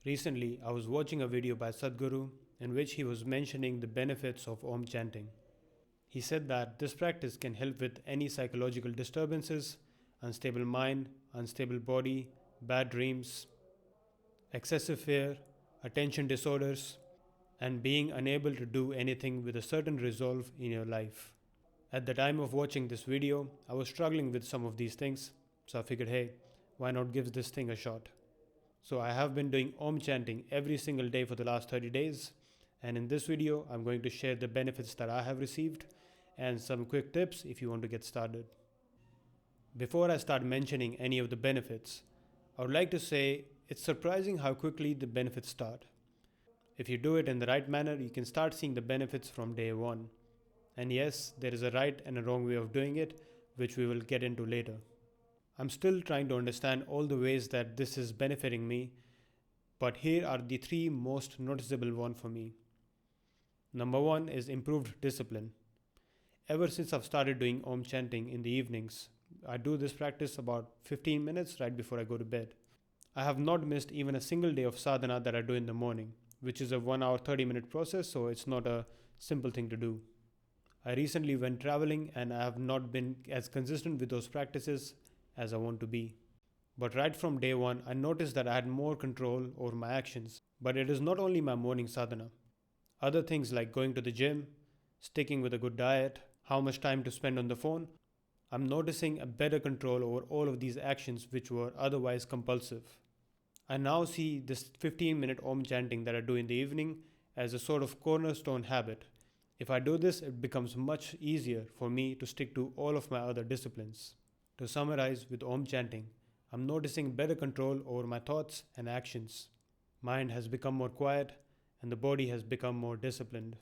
Recently, I was watching a video by Sadhguru in which he was mentioning the benefits of Om Chanting. He said that this practice can help with any psychological disturbances, unstable mind, unstable body, bad dreams, excessive fear, attention disorders, and being unable to do anything with a certain resolve in your life. At the time of watching this video, I was struggling with some of these things, so I figured, hey, why not give this thing a shot? So I have been doing Om Chanting every single day for the last 30 days, and in this video, I'm going to share the benefits that I have received and some quick tips if you want to get started. Before I start mentioning any of the benefits, I would like to say it's surprising how quickly the benefits start. If you do it in the right manner, you can start seeing the benefits from day one. And yes, there is a right and a wrong way of doing it, which we will get into later. I'm still trying to understand all the ways that this is benefiting me, but here are the three most noticeable ones for me. Number one is improved discipline. Ever since I've started doing Om Chanting in the evenings, I do this practice about 15 minutes right before I go to bed. I have not missed even a single day of sadhana that I do in the morning, which is a 1 hour 30-minute process, so it's not a simple thing to do. I recently went traveling and I have not been as consistent with those practices as I want to be. But right from day one, I noticed that I had more control over my actions. But it is not only my morning sadhana. Other things like going to the gym, sticking with a good diet, how much time to spend on the phone, I'm noticing a better control over all of these actions which were otherwise compulsive. I now see this 15-minute Om chanting that I do in the evening as a sort of cornerstone habit. If I do this, it becomes much easier for me to stick to all of my other disciplines. To summarize with Om chanting, I'm noticing better control over my thoughts and actions. Mind has become more quiet and the body has become more disciplined.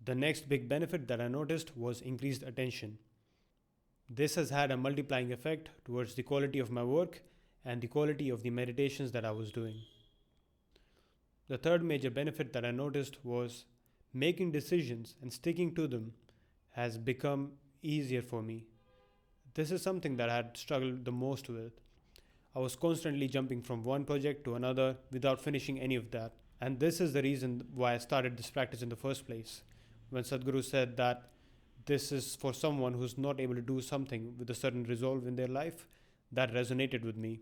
The next big benefit that I noticed was increased attention. This has had a multiplying effect towards the quality of my work and the quality of the meditations that I was doing. The third major benefit that I noticed was making decisions and sticking to them has become easier for me. This is something that I had struggled the most with. I was constantly jumping from one project to another without finishing any of that. And this is the reason why I started this practice in the first place. When Sadhguru said that this is for someone who's not able to do something with a certain resolve in their life, that resonated with me.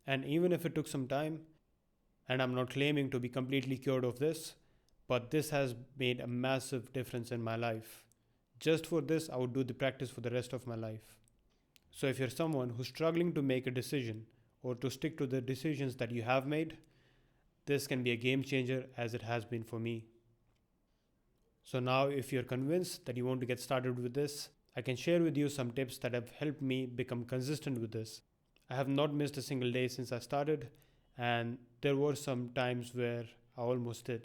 And even if it took some time, and I'm not claiming to be completely cured of this, but this has made a massive difference in my life. Just for this, I would do the practice for the rest of my life. So if you're someone who's struggling to make a decision or to stick to the decisions that you have made, this can be a game changer as it has been for me. So now if you're convinced that you want to get started with this, I can share with you some tips that have helped me become consistent with this. I have not missed a single day since I started, and there were some times where I almost did.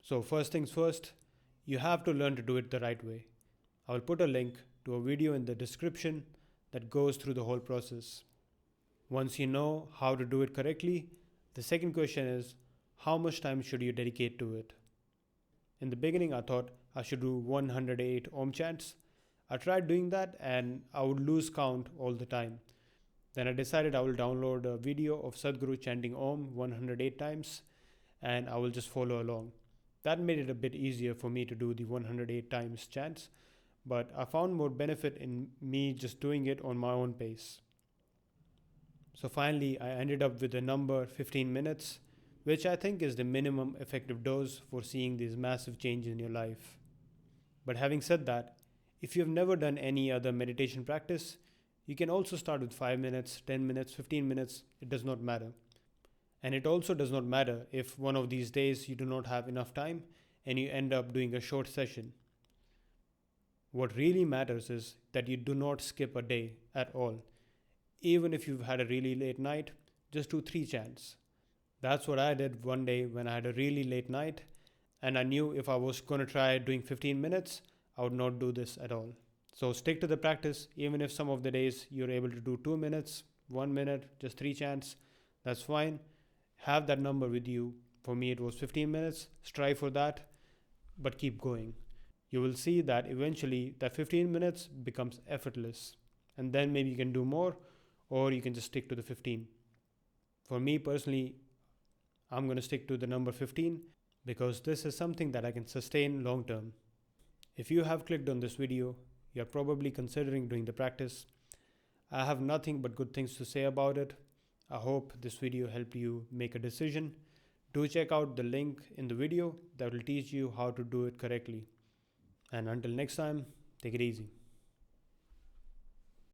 So first things first, you have to learn to do it the right way. I will put a link to a video in the description that goes through the whole process. Once you know how to do it correctly, the second question is, how much time should you dedicate to it? In the beginning, I thought I should do 108 Om chants. I tried doing that and I would lose count all the time. Then I decided I will download a video of Sadhguru chanting Om 108 times and I will just follow along. That made it a bit easier for me to do the 108 times chants, but I found more benefit in me just doing it on my own pace. So finally, I ended up with the number 15 minutes, which I think is the minimum effective dose for seeing these massive changes in your life. But having said that, if you have never done any other meditation practice, you can also start with 5 minutes, 10 minutes, 15 minutes, it does not matter. And it also does not matter if one of these days you do not have enough time and you end up doing a short session. What really matters is that you do not skip a day at all. Even if you've had a really late night, just do 3 chants. That's what I did one day when I had a really late night, and I knew if I was going to try doing 15 minutes, I would not do this at all. So stick to the practice, even if some of the days you're able to do 2 minutes, 1 minute, just 3 chants, that's fine. Have that number with you. For me, it was 15 minutes. Strive for that, but keep going. You will see that eventually that 15 minutes becomes effortless, and then maybe you can do more, or you can just stick to the 15. For me personally, I'm going to stick to the number 15 because this is something that I can sustain long term. If you have clicked on this video, you're probably considering doing the practice. I have nothing but good things to say about it. I hope this video helped you make a decision. Do check out the link in the video that will teach you how to do it correctly. And until next time, take it easy.